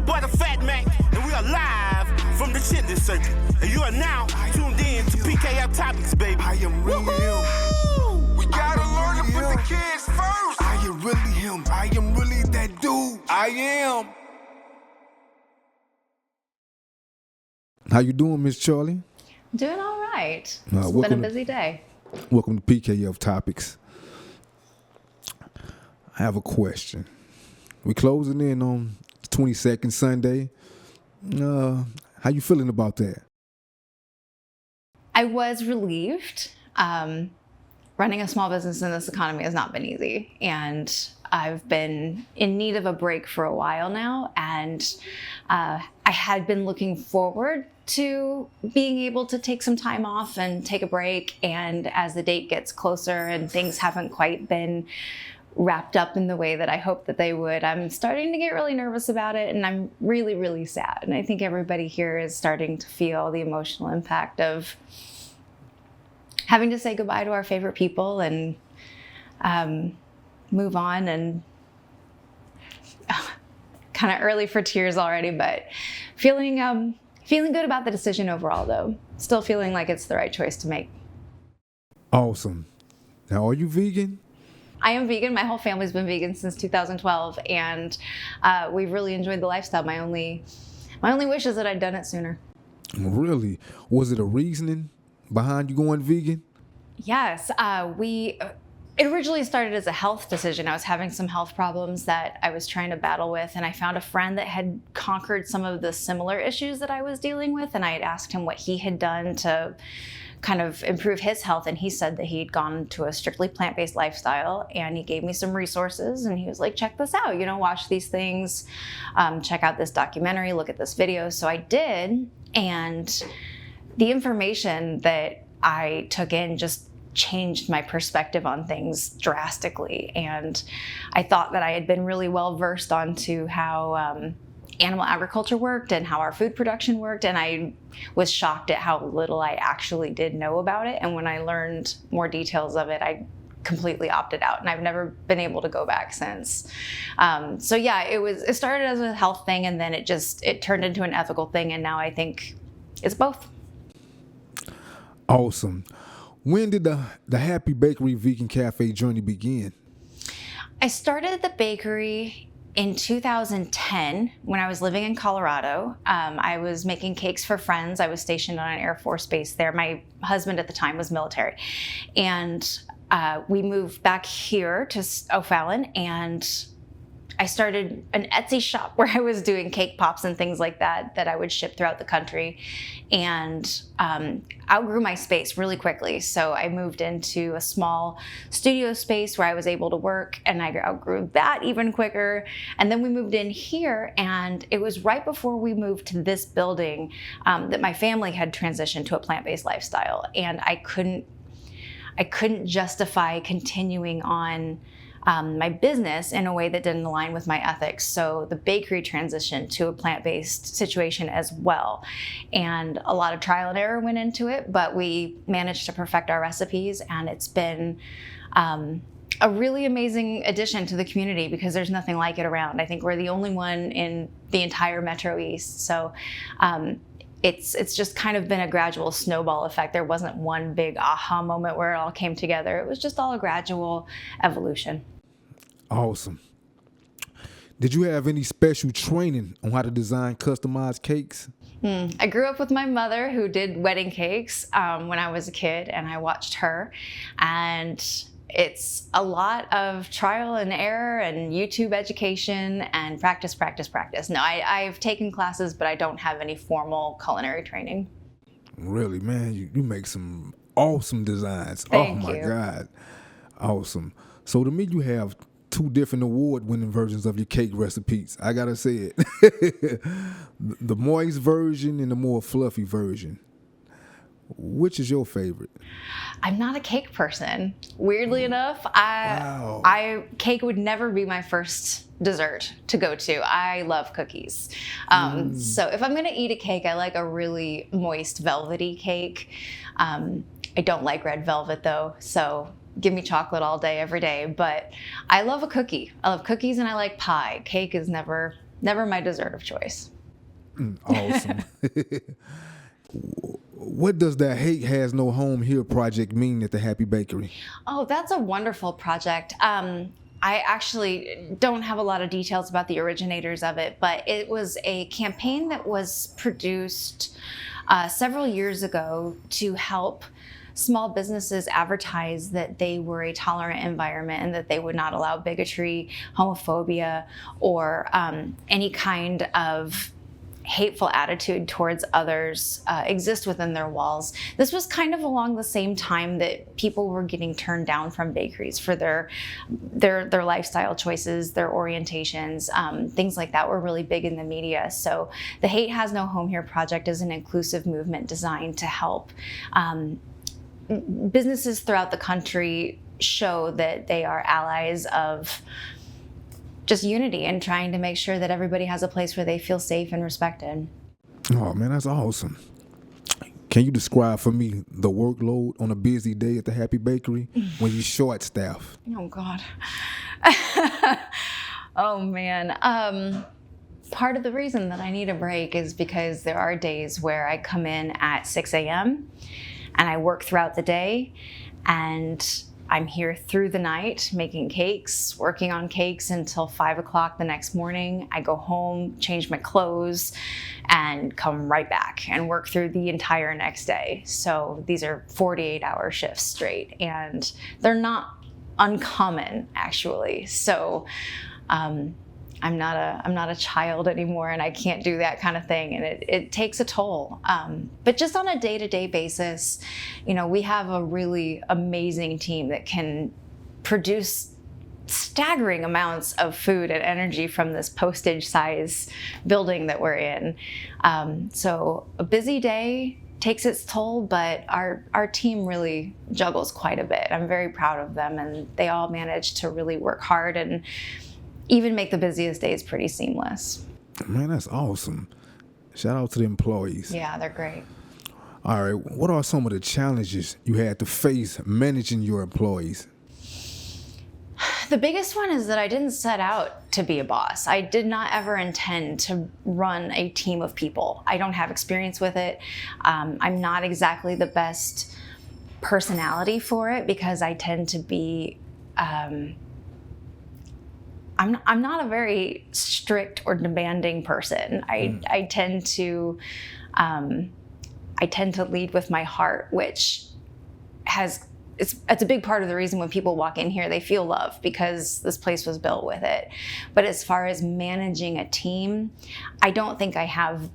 your boy the Fat Mac, and we are live from the Chitlin Circuit. And you are now tuned in to PKF Topics, baby. I am really him. We gotta learn to put the kids first. I am really him. I am really that dude. I am. How you doing, Miss Charlie? Doing all right. It's welcome been a busy day. Welcome to PKF Topics. I have a question. We closing in on 22nd Sunday. How you feeling about that? I was relieved. Running a small business in this economy has not been easy, and I've been in need of a break for a while now, and I had been looking forward to being able to take some time off and take a break, and as the date gets closer and things haven't quite been wrapped up in the way that I hoped that they would, I'm starting to get really nervous about it, and I'm really, really sad. And I think everybody here is starting to feel the emotional impact of having to say goodbye to our favorite people and move on. And kind of early for tears already, but feeling good about the decision overall, though. Still feeling like it's the right choice to make. Awesome. Now, are you vegan? I am vegan. My whole family's been vegan since 2012, and we've really enjoyed the lifestyle. My only wish is that I'd done it sooner. Really? Was it a reasoning behind you going vegan? Yes. It originally started as a health decision. I was having some health problems that I was trying to battle with, and I found a friend that had conquered some of the similar issues that I was dealing with, and I had asked him what he had done to kind of improve his health, and he said that he'd gone to a strictly plant-based lifestyle, and he gave me some resources, and he was like, check this out, watch these things, check out this documentary, look at this video. So I did, and the information that I took in just changed my perspective on things drastically. And I thought that I had been really well versed onto how animal agriculture worked and how our food production worked, and I was shocked at how little I actually did know about it. And when I learned more details of it, I completely opted out, and I've never been able to go back since. So yeah, it started as a health thing, and then it turned into an ethical thing, and now I think it's both. Awesome. When did the Happy Bakery Vegan Cafe journey begin? I started the bakery in 2010 when I was living in Colorado. I was making cakes for friends. I was stationed on an Air Force base there. My husband at the time was military. And we moved back here to O'Fallon, and I started an Etsy shop where I was doing cake pops and things like that I would ship throughout the country, and outgrew my space really quickly. So I moved into a small studio space where I was able to work, and I outgrew that even quicker. And then we moved in here, and it was right before we moved to this building that my family had transitioned to a plant-based lifestyle, and I couldn't justify continuing on my business in a way that didn't align with my ethics. So the bakery transitioned to a plant-based situation as well. And a lot of trial and error went into it, but we managed to perfect our recipes, and it's been a really amazing addition to the community because there's nothing like it around. I think we're the only one in the entire Metro East. So it's just kind of been a gradual snowball effect. There wasn't one big aha moment where it all came together. It was just all a gradual evolution. Awesome. Did you have any special training on how to design customized cakes? I grew up with my mother who did wedding cakes when I was a kid, and I watched her. And it's a lot of trial and error and YouTube education and practice. No, I've taken classes, but I don't have any formal culinary training. Really, man, you make some awesome designs. Thank oh my you. God. Awesome. So to me, you have two different award-winning versions of your cake recipes. I gotta say it. The moist version and the more fluffy version. Which is your favorite? I'm not a cake person. Weirdly enough, cake would never be my first dessert to go to. I love cookies. So if I'm gonna eat a cake, I like a really moist, velvety cake. I don't like red velvet though, so give me chocolate all day, every day. But I love a cookie. I love cookies and I like pie. Cake is never never my dessert of choice. Awesome. What does the Hate Has No Home Here project mean at the Happy Bakery? Oh, that's a wonderful project. I actually don't have a lot of details about the originators of it, but it was a campaign that was produced several years ago to help small businesses advertise that they were a tolerant environment and that they would not allow bigotry, homophobia, or any kind of hateful attitude towards others exist within their walls. This was kind of along the same time that people were getting turned down from bakeries for their lifestyle choices, their orientations, things like that were really big in the media. So the Hate Has No Home Here project is an inclusive movement designed to help businesses throughout the country show that they are allies of just unity and trying to make sure that everybody has a place where they feel safe and respected. Oh man, that's awesome. Can you describe for me the workload on a busy day at the Happy Bakery when you're short staffed? Oh God. Oh man. Part of the reason that I need a break is because there are days where I come in at 6 a.m. and I work throughout the day, and I'm here through the night making cakes, working on cakes until 5 o'clock the next morning. I go home, change my clothes, and come right back and work through the entire next day. So these are 48-hour shifts straight, and they're not uncommon actually. So I'm not a child anymore, and I can't do that kind of thing, and it takes a toll. But just on a day-to-day basis, we have a really amazing team that can produce staggering amounts of food and energy from this postage size building that we're in. So a busy day takes its toll, but our team really juggles quite a bit. I'm very proud of them, and they all manage to really work hard and even make the busiest days pretty seamless. Man, that's awesome. Shout out to the employees. Yeah, they're great. All right, what are some of the challenges you had to face managing your employees? The biggest one is that I didn't set out to be a boss. I did not ever intend to run a team of people. I don't have experience with it. I'm not exactly the best personality for it because I tend to be I'm not a very strict or demanding person. I tend to lead with my heart, which it's a big part of the reason when people walk in here, they feel love because this place was built with it. But as far as managing a team, I don't think I have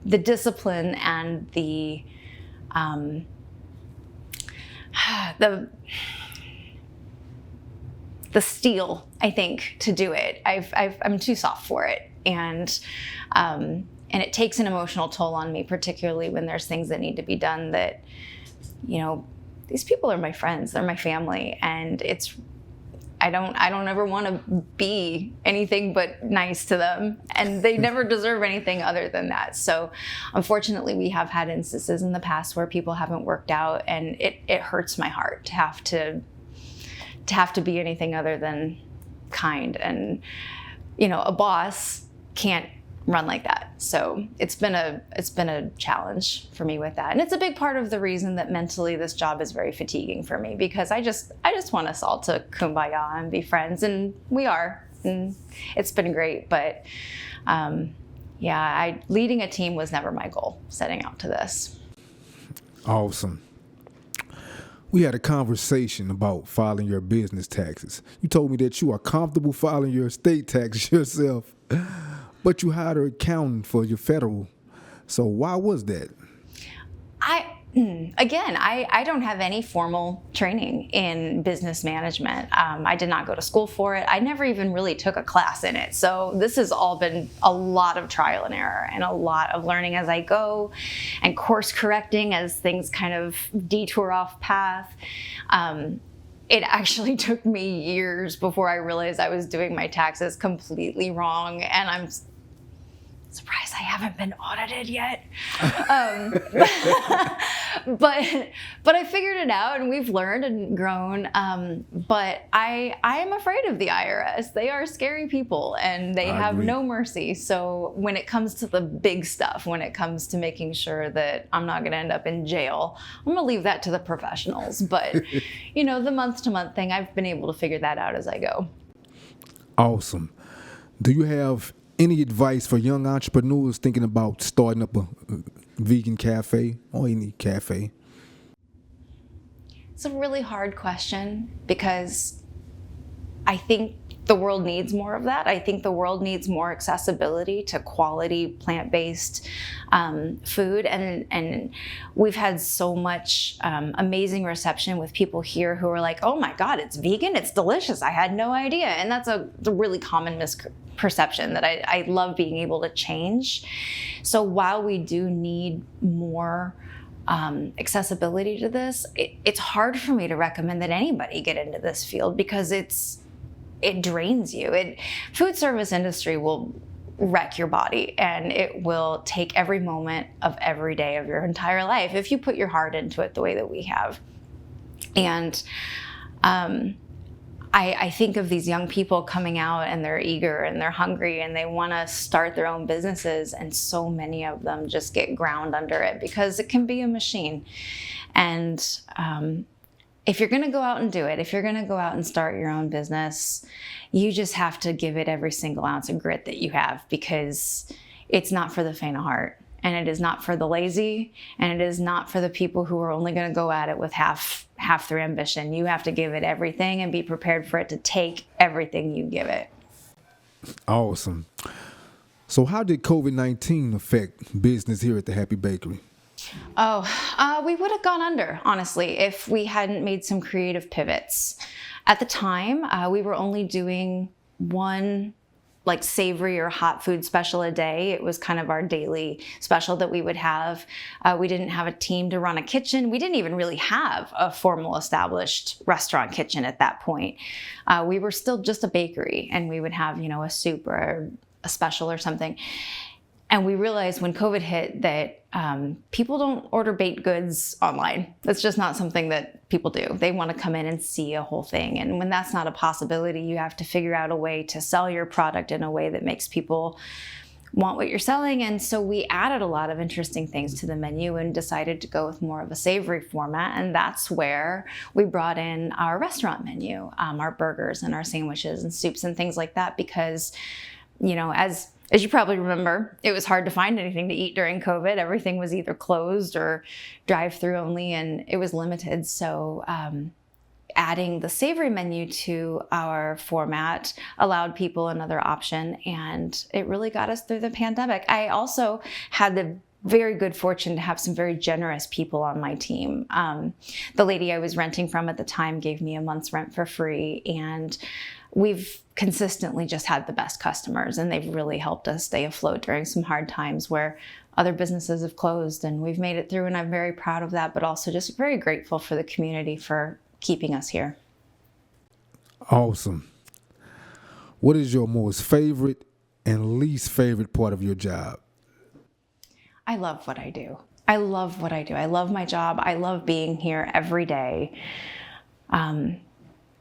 the discipline and the steel, I think, to do it. I'm too soft for it, and it takes an emotional toll on me, particularly when there's things that need to be done that, these people are my friends, they're my family, and I don't ever want to be anything but nice to them, and they never deserve anything other than that. So unfortunately, we have had instances in the past where people haven't worked out, and it hurts my heart to have to be anything other than kind. And a boss can't run like that. So it's been a challenge for me with that. And it's a big part of the reason that mentally this job is very fatiguing for me, because I just want us all to kumbaya and be friends, and we are, and it's been great. But leading a team was never my goal setting out to this. Awesome. We had a conversation about filing your business taxes. You told me that you are comfortable filing your estate taxes yourself, but you hired an accountant for your federal. So why was that? I don't have any formal training in business management. I did not go to school for it. I never even really took a class in it. So this has all been a lot of trial and error and a lot of learning as I go and course correcting as things kind of detour off path. It actually took me years before I realized I was doing my taxes completely wrong, and I'm Surprise, I haven't been audited yet. But I figured it out, and we've learned and grown. But I am afraid of the IRS. They are scary people, and they have no mercy. So when it comes to the big stuff, when it comes to making sure that I'm not going to end up in jail, I'm going to leave that to the professionals. But, the month-to-month thing, I've been able to figure that out as I go. Awesome. Do you have any advice for young entrepreneurs thinking about starting up a vegan cafe or any cafe? It's a really hard question because I think the world needs more of that. I think the world needs more accessibility to quality plant-based food, and we've had so much amazing reception with people here who are like, "Oh my God, it's vegan! It's delicious! I had no idea." And that's a really common misperception that I love being able to change. So while we do need more accessibility to this, it's hard for me to recommend that anybody get into this field because it drains you. Food service industry will wreck your body, and it will take every moment of every day of your entire life if you put your heart into it the way that we have. And I think of these young people coming out, and they're eager and they're hungry and they want to start their own businesses, and so many of them just get ground under it because it can be a machine. And if you're going to go out and do it, if you're going to go out and start your own business, you just have to give it every single ounce of grit that you have, because it's not for the faint of heart, and it is not for the lazy, and it is not for the people who are only going to go at it with half their ambition. You have to give it everything and be prepared for it to take everything you give it. Awesome. So how did COVID-19 affect business here at the Happy Bakery? We would have gone under, honestly, if we hadn't made some creative pivots. At the time, we were only doing one savory or hot food special a day. It was kind of our daily special that we would have. We didn't have a team to run a kitchen. We didn't even really have a formal established restaurant kitchen at that point. We were still just a bakery, and we would have, a soup or a special or something. And we realized when COVID hit that people don't order baked goods online. That's just not something that people do. They want to come in and see a whole thing. And when that's not a possibility, you have to figure out a way to sell your product in a way that makes people want what you're selling. And so we added a lot of interesting things to the menu and decided to go with more of a savory format. And that's where we brought in our restaurant menu, our burgers and our sandwiches and soups and things like that, because, as you probably remember, it was hard to find anything to eat during COVID. Everything was either closed or drive-through only, and it was limited. So adding the savory menu to our format allowed people another option, and it really got us through the pandemic. I also had the very good fortune to have some very generous people on my team. The lady I was renting from at the time gave me a month's rent for free, and we've consistently just had the best customers, and they've really helped us stay afloat during some hard times where other businesses have closed, and we've made it through, and I'm very proud of that, but also just very grateful for the community for keeping us here. Awesome. What is your most favorite and least favorite part of your job? I love what I do. I love what I do. I love my job. I love being here every day.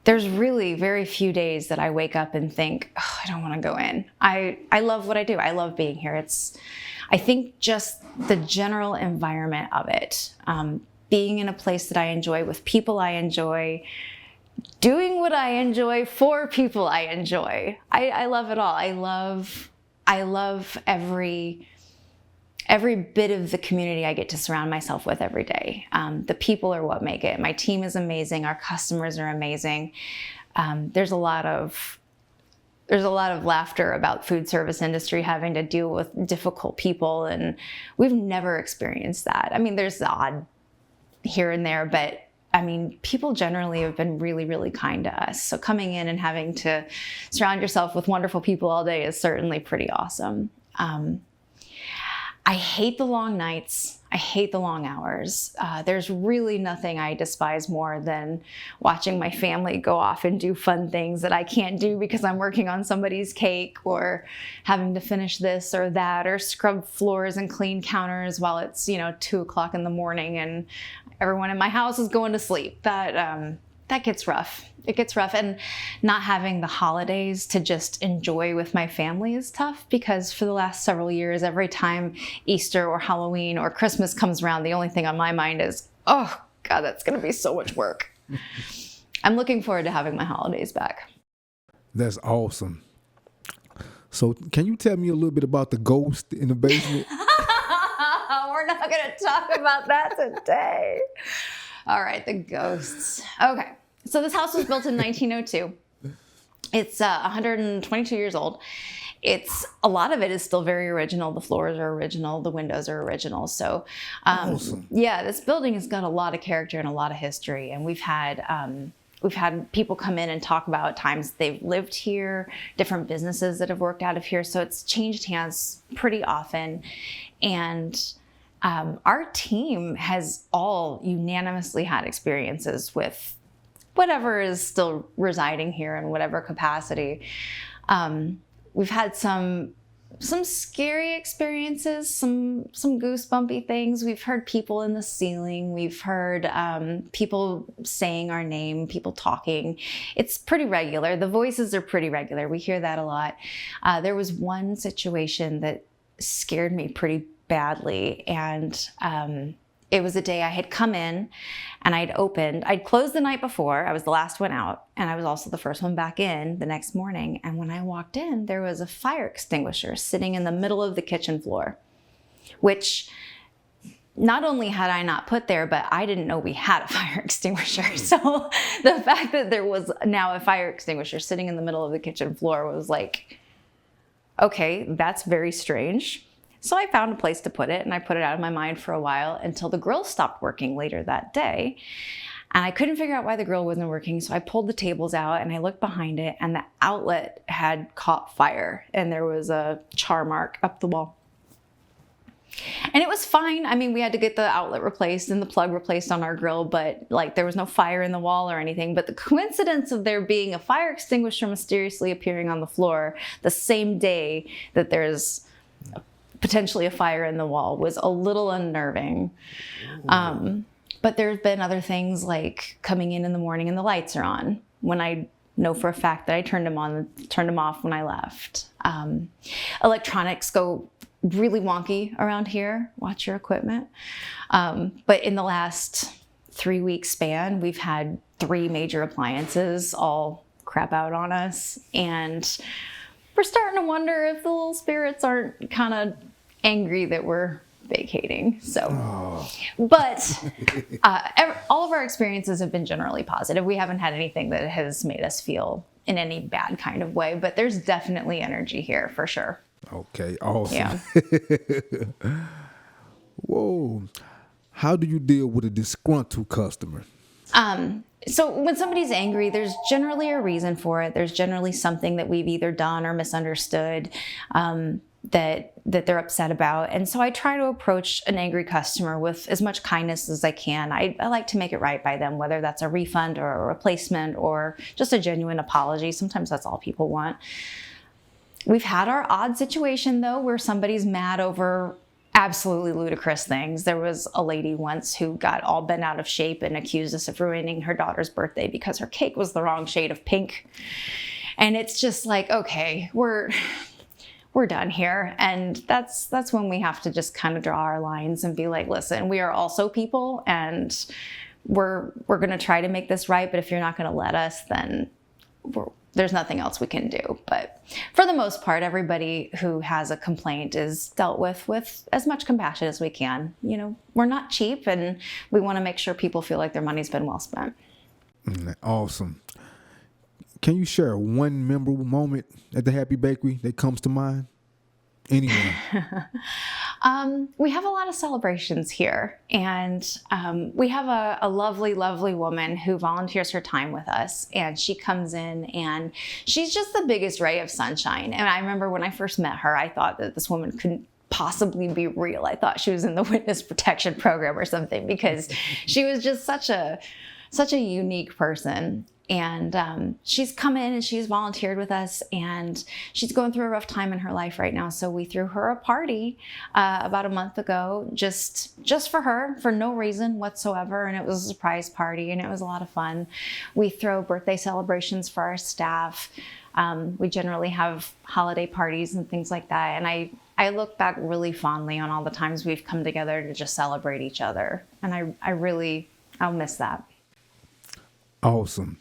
There's really very few days that I wake up and think, oh, I don't want to go in. I love what I do. I love being here. I think just the general environment of it, being in a place that I enjoy with people I enjoy, doing what I enjoy for people I enjoy. I love it all. I love every bit of the community I get to surround myself with every day. The people are what make it. My team is amazing. Our customers are amazing. There's a lot of laughter about food service industry having to deal with difficult people, and we've never experienced that. I mean, there's the odd here and there, but people generally have been really, really kind to us. So coming in and having to surround yourself with wonderful people all day is certainly pretty awesome. I hate the long nights. I hate the long hours. There's really nothing I despise more than watching my family go off and do fun things that I can't do because I'm working on somebody's cake, or having to finish this or that, or scrub floors and clean counters while it's 2:00 in the morning and everyone in my house is going to sleep. That gets rough. It gets rough, and not having the holidays to just enjoy with my family is tough, because for the last several years, every time Easter or Halloween or Christmas comes around, the only thing on my mind is, oh God, that's going to be so much work. I'm looking forward to having my holidays back. That's awesome. So can you tell me a little bit about the ghost in the basement? We're not going to talk about that today. All right, the ghosts. Okay. So this house was built in 1902. It's 122 years old. A lot of it is still very original. The floors are original. The windows are original. So, Awesome. Yeah, this building has got a lot of character and a lot of history. And we've had people come in and talk about times they've lived here, different businesses that have worked out of here. So it's changed hands pretty often. And our team has all unanimously had experiences with whatever is still residing here in whatever capacity. We've had some scary experiences, some goosebumpy things. We've heard people in the ceiling. We've heard people saying our name, people talking. It's pretty regular. The voices are pretty regular. We hear that a lot. There was one situation that scared me pretty badly, and it was a day I had come in and I'd closed the night before. I was the last one out, and I was also the first one back in the next morning. And when I walked in, there was a fire extinguisher sitting in the middle of the kitchen floor, which not only had I not put there, but I didn't know we had a fire extinguisher. So the fact that there was now a fire extinguisher sitting in the middle of the kitchen floor was like, okay, that's very strange. So I found a place to put it, and I put it out of my mind for a while until the grill stopped working later that day. And I couldn't figure out why the grill wasn't working. So I pulled the tables out and I looked behind it, and the outlet had caught fire and there was a char mark up the wall. And it was fine. I mean, we had to get the outlet replaced and the plug replaced on our grill, but there was no fire in the wall or anything. But the coincidence of there being a fire extinguisher mysteriously appearing on the floor the same day that there's potentially a fire in the wall was a little unnerving. But there's been other things like coming in the morning and the lights are on when I know for a fact that I turned them off when I left. Electronics go really wonky around here. Watch your equipment. But in the last 3-week span, we've had 3 major appliances all crap out on us. And we're starting to wonder if the little spirits aren't kind of angry that we're vacating. So, but all of our experiences have been generally positive. We haven't had anything that has made us feel in any bad kind of way, but there's definitely energy here for sure. Okay, awesome. Yeah. Whoa. How do you deal with a disgruntled customer? So when somebody's angry, there's generally a reason for it. There's generally something that we've either done or misunderstood that they're upset about. And so I try to approach an angry customer with as much kindness as I can. I like to make it right by them, whether that's a refund or a replacement or just a genuine apology. Sometimes that's all people want. We've had our odd situation, though, where somebody's mad over absolutely ludicrous things. There was a lady once who got all bent out of shape and accused us of ruining her daughter's birthday because her cake was the wrong shade of pink. And it's just like, okay, we're done here. And that's when we have to just kind of draw our lines and be like, listen, we are also people, and we're going to try to make this right. But if you're not going to let us, then there's nothing else we can do. But for the most part, everybody who has a complaint is dealt with as much compassion as we can. You know, we're not cheap, and we want to make sure people feel like their money's been well spent. Awesome. Can you share one memorable moment at the Happy Bakery that comes to mind? Anyone? We have a lot of celebrations here, and we have a lovely, lovely woman who volunteers her time with us, and she comes in and she's just the biggest ray of sunshine. And I remember when I first met her, I thought that this woman couldn't possibly be real. I thought she was in the witness protection program or something, because she was just such a unique person. And she's come in and she's volunteered with us, and she's going through a rough time in her life right now. So we threw her a party about a month ago, just for her, for no reason whatsoever. And it was a surprise party, and it was a lot of fun. We throw birthday celebrations for our staff. We generally have holiday parties and things like that. And I look back really fondly on all the times we've come together to just celebrate each other. And I'll miss that. Awesome.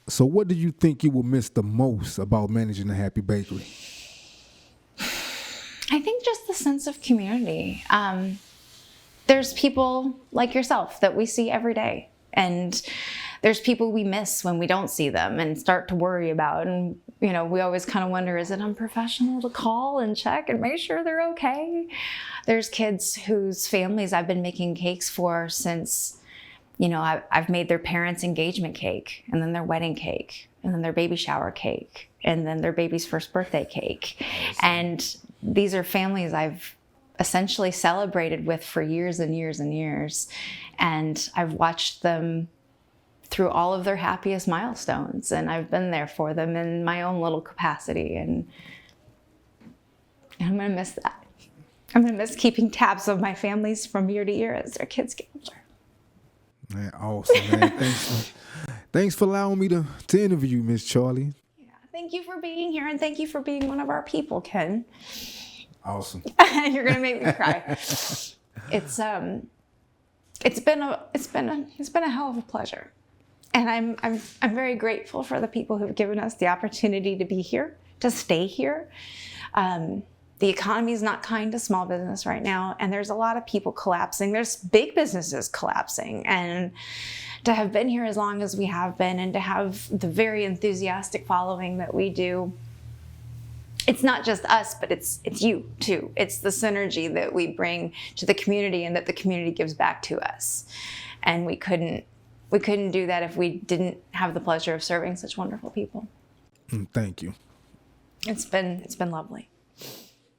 So what do you think you will miss the most about managing the Happy Bakery? I think just the sense of community. There's people like yourself that we see every day, and there's people we miss when we don't see them and start to worry about. And, we always kind of wonder, is it unprofessional to call and check and make sure they're okay? There's kids whose families I've been making cakes for since, I've made their parents' engagement cake, and then their wedding cake, and then their baby shower cake, and then their baby's first birthday cake. And these are families I've essentially celebrated with for years and years and years. And I've watched them through all of their happiest milestones, and I've been there for them in my own little capacity. And I'm going to miss that. I'm going to miss keeping tabs of my families from year to year as their kids get older. Man, awesome, man. Thanks for allowing me to interview you, Miss Charlie. Yeah, thank you for being here, and thank you for being one of our people, Ken. Awesome. You're gonna make me cry. It's been a hell of a pleasure, and I'm very grateful for the people who've given us the opportunity to be here, to stay here. The economy is not kind to small business right now, and there's a lot of people collapsing. There's big businesses collapsing, and to have been here as long as we have been, and to have the very enthusiastic following that we do, it's not just us, but it's you too. It's the synergy that we bring to the community, and that the community gives back to us. And we couldn't do that if we didn't have the pleasure of serving such wonderful people. Thank you. It's been lovely.